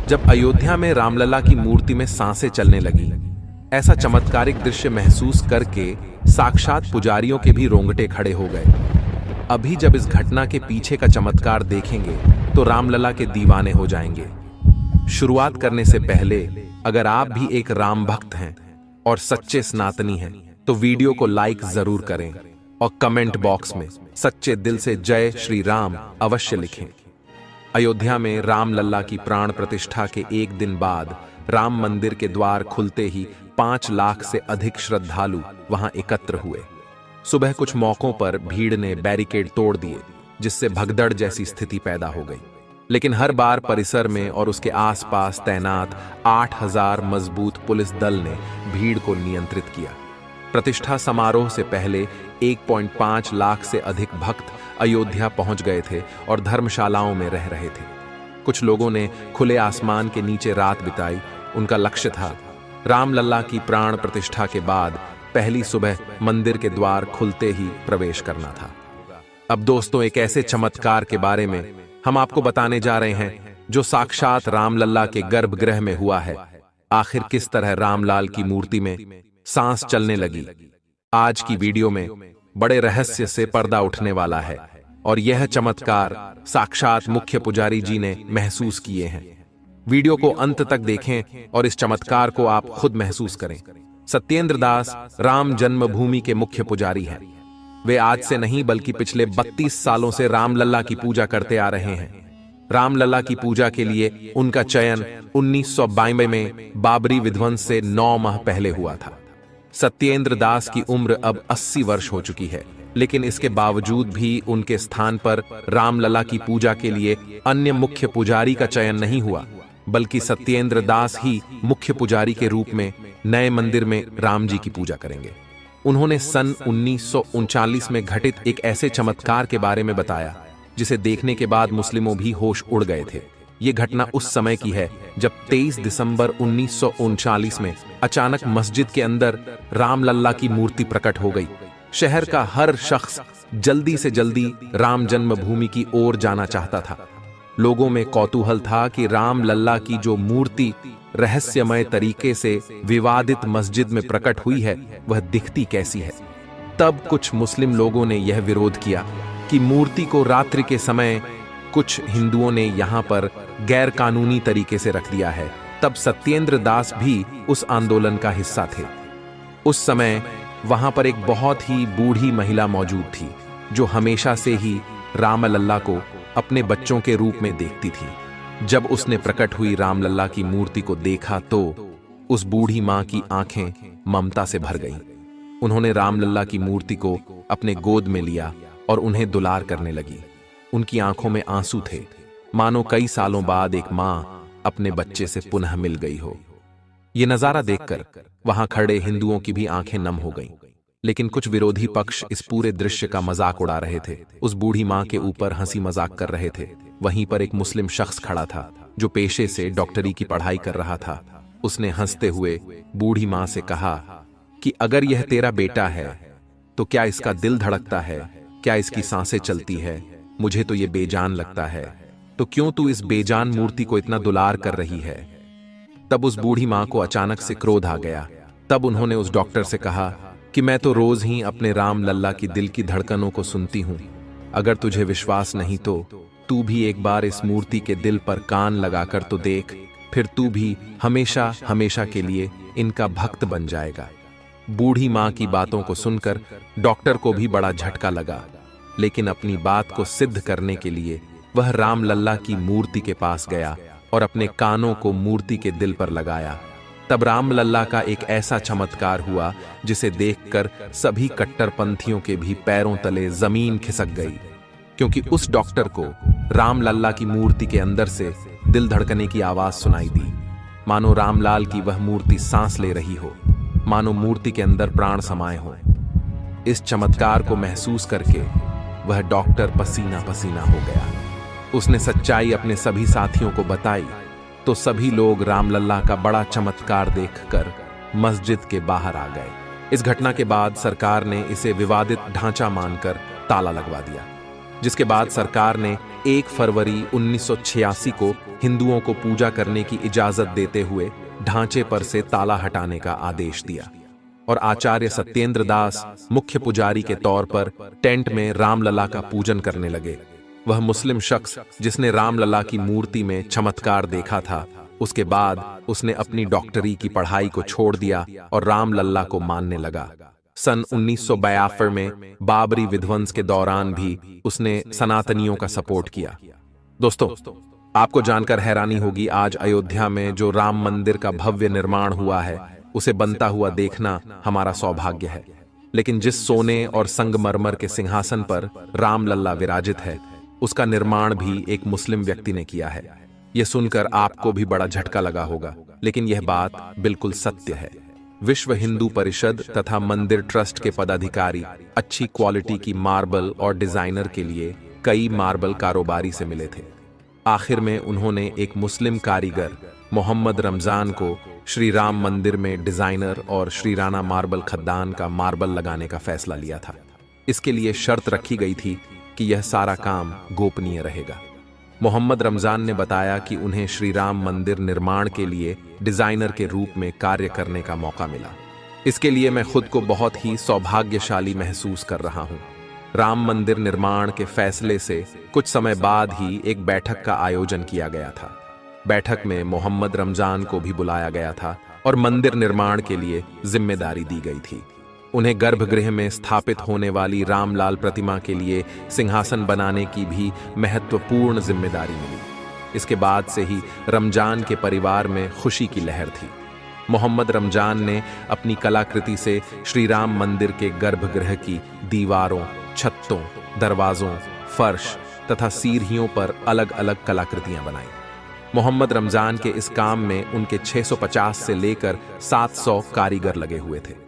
जब अयोध्या में रामलला की मूर्ति में सांसें चलने लगी। ऐसा चमत्कारिक दृश्य महसूस करके साक्षात पुजारियों के भी रोंगटे खड़े हो गए। अभी जब इस घटना के पीछे का चमत्कार देखेंगे तो रामलला के दीवाने हो जाएंगे। शुरुआत करने से पहले अगर आप भी एक राम भक्त हैं और सच्चे सनातनी हैं तो वीडियो को लाइक जरूर करें और कमेंट बॉक्स में सच्चे दिल से जय श्री राम अवश्य लिखें। अयोध्या में रामलला की प्राण प्रतिष्ठा के एक दिन बाद राम मंदिर के द्वार खुलते ही 5 लाख से अधिक श्रद्धालु वहां एकत्र हुए। सुबह कुछ मौकों पर भीड़ ने बैरिकेड तोड़ दिए, जिससे भगदड़ जैसी स्थिति पैदा हो गई। लेकिन हर बार परिसर में और उसके आसपास तैनात 8000 मजबूत पुलिस दल ने भीड़ को नियंत्रित किया। प्रतिष्ठा समारोह से पहले 1.5 लाख से अधिक भक्त अयोध्या पहुंच गए थे और धर्मशालाओं में रह रहे थे। कुछ लोगों ने खुले आसमान के नीचे रात बिताई। उनका लक्ष्य था रामलला की प्राण प्रतिष्ठा के बाद पहली सुबह मंदिर के द्वार खुलते ही प्रवेश करना था। अब दोस्तों, एक ऐसे चमत्कार के बारे में हम आपको बताने जा रहे हैं जो साक्षात रामलला के गर्भगृह में हुआ है। आखिर किस तरह रामलाल की मूर्ति में सांस चलने लगी। आज की वीडियो में बड़े रहस्य से पर्दा उठने वाला है और यह चमत्कार साक्षात मुख्य पुजारी जी ने महसूस किए हैं। वीडियो को अंत तक देखें और इस चमत्कार को आप खुद महसूस करें। सत्येंद्र दास राम जन्मभूमि के मुख्य पुजारी हैं। वे आज से नहीं बल्कि पिछले 32 सालों से रामलला की पूजा करते आ रहे हैं। रामलला की पूजा के लिए उनका चयन 1992 में बाबरी विध्वंस से 9 माह पहले हुआ था। सत्येंद्र दास की उम्र अब 80 वर्ष हो चुकी है, लेकिन इसके बावजूद भी उनके स्थान पर रामलला की पूजा के लिए अन्य मुख्य पुजारी का चयन नहीं हुआ, बल्कि सत्येंद्र दास ही मुख्य पुजारी के रूप में नए मंदिर में राम जी की पूजा करेंगे। उन्होंने सन 1939 में घटित एक ऐसे चमत्कार के बारे में बताया जिसे देखने के बाद मुस्लिमों भी होश उड़ गए थे। ये घटना उस समय की है जब 23 दिसंबर 1939 में अचानक मस्जिद के अंदर रामलला की मूर्ति प्रकट हो गई। शहर का हर शख्स जल्दी से जल्दी राम जन्मभूमि की ओर जाना चाहता था। लोगों में कौतूहल था कि रामलला की जो मूर्ति रहस्यमय तरीके से विवादित मस्जिद में प्रकट हुई है वह दिखती कैसी है। तब कुछ मुस्लिम लोगों ने यह विरोध किया कि मूर्ति को रात्रि के समय कुछ हिंदुओं ने यहां पर गैर कानूनी तरीके से रख दिया है। तब सत्येंद्र दास भी उस आंदोलन का हिस्सा थे। उस समय वहां पर एक बहुत ही बूढ़ी महिला मौजूद थी जो हमेशा से ही रामलला को अपने बच्चों के रूप में देखती थी। जब उसने प्रकट हुई रामलला की मूर्ति को देखा तो उस बूढ़ी मां की आंखें ममता से भर गईं। उन्होंने रामलला की मूर्ति को अपने गोद में लिया और उन्हें दुलार करने लगी। उनकी आंखों में आंसू थे, मानो कई सालों बाद एक मां अपने बच्चे से पुनः मिल गई हो। यह नजारा देखकर वहां खड़े हिंदुओं की भी आंखें नम हो गईं। लेकिन कुछ विरोधी पक्ष इस पूरे दृश्य का मजाक उड़ा रहे थे, उस बूढ़ी मां के ऊपर हंसी मजाक कर रहे थे। वहीं पर एक मुस्लिम शख्स खड़ा था जो पेशे से डॉक्टरी की पढ़ाई कर रहा था। उसने हंसते हुए बूढ़ी मां से कहा कि अगर यह तेरा बेटा है तो क्या इसका दिल धड़कता है, क्या इसकी सांसें चलती है? मुझे तो ये बेजान लगता है, तो क्यों तू इस बेजान मूर्ति को इतना दुलार कर रही है? तब उस बूढ़ी मां को अचानक से क्रोध आ गया। तब उन्होंने उस डॉक्टर से कहा कि मैं तो रोज ही अपने रामलला की दिल की धड़कनों को सुनती हूं। अगर तुझे विश्वास नहीं तो तू भी एक बार इस मूर्ति के दिल पर कान लगाकर तो देख, फिर तू भी हमेशा हमेशा के लिए इनका भक्त बन जाएगा। बूढ़ी मां की बातों को सुनकर डॉक्टर को भी बड़ा झटका लगा, लेकिन अपनी बात को सिद्ध करने के लिए वह रामलला की मूर्ति के पास गया और अपने कानों को मूर्ति के दिल पर लगाया। तब रामलला का एक ऐसा चमत्कार हुआ जिसे देखकर सभी कट्टरपंथियों के भी पैरों तले जमीन खिसक गई, क्योंकि उस डॉक्टर को रामलला की मूर्ति के अंदर से दिल धड़कने की आवाज सुनाई दी। मानो रामलाल की वह मूर्ति सांस ले रही हो, मानो मूर्ति के अंदर प्राण समाये हो। इस चमत्कार को महसूस करके वह डॉक्टर पसीना पसीना हो गया। उसने सच्चाई अपने सभी साथियों को बताई तो सभी लोग रामलला का बड़ा चमत्कार देखकर मस्जिद के बाहर आ गए। इस घटना के बाद सरकार ने इसे विवादित ढांचा मानकर ताला लगवा दिया। जिसके बाद सरकार ने 1 फरवरी 1986 को हिंदुओं को पूजा करने की इजाजत देते हुए ढांचे पर से ताला हटाने का आदेश दिया और आचार्य सत्येंद्र दास मुख्य पुजारी के तौर पर टेंट में रामलला का पूजन करने लगे। वह मुस्लिम शख्स जिसने रामलला की मूर्ति में चमत्कार देखा था, उसके बाद उसने अपनी डॉक्टरी की पढ़ाई को छोड़ दिया और रामलला को मानने लगा। सन 1942 में बाबरी विध्वंस के दौरान भी उसने सनातनियों का सपोर्ट किया। दोस्तों, आपको जानकर हैरानी होगी, आज अयोध्या में जो राम मंदिर का भव्य निर्माण हुआ है, उसे बनता हुआ देखना हमारा सौभाग्य है। लेकिन जिस सोने और संगमरमर के सिंहासन पर रामलला विराजित है, उसका निर्माण भी एक मुस्लिम व्यक्ति ने किया है। यह सुनकर आपको भी बड़ा झटका लगा होगा, लेकिन यह बात बिल्कुल सत्य है। विश्व हिंदू परिषद तथा मंदिर ट्रस्ट के पदाधिकारी अच्छी क्वालिटी की मार्बल और डिजाइनर के लिए कई मार्बल कारोबारी से मिले थे। आखिर में उन्होंने एक मुस्लिम कारीगर मोहम्मद रमजान को श्री राम मंदिर में डिजाइनर और श्री राणा मार्बल खद्दान का मार्बल लगाने का फैसला लिया था। इसके लिए शर्त रखी गई थी कि यह सारा काम गोपनीय रहेगा। मोहम्मद रमजान ने बताया कि उन्हें श्री राम मंदिर निर्माण के लिए डिजाइनर के रूप में कार्य करने का मौका मिला। इसके लिए मैं खुद को बहुत ही सौभाग्यशाली महसूस कर रहा हूँ। राम मंदिर निर्माण के फैसले से कुछ समय बाद ही एक बैठक का आयोजन किया गया था। बैठक में मोहम्मद रमजान को भी बुलाया गया था और मंदिर निर्माण के लिए जिम्मेदारी दी गई थी। उन्हें गर्भगृह में स्थापित होने वाली रामलाल प्रतिमा के लिए सिंहासन बनाने की भी महत्वपूर्ण जिम्मेदारी मिली। इसके बाद से ही रमजान के परिवार में खुशी की लहर थी। मोहम्मद रमजान ने अपनी कलाकृति से श्री राम मंदिर के गर्भगृह की दीवारों, छतों, दरवाजों, फर्श तथा सीढ़ियों पर अलग अलग कलाकृतियां बनाई। मोहम्मद रमजान के इस काम में उनके 650 से लेकर 700 कारीगर लगे हुए थे।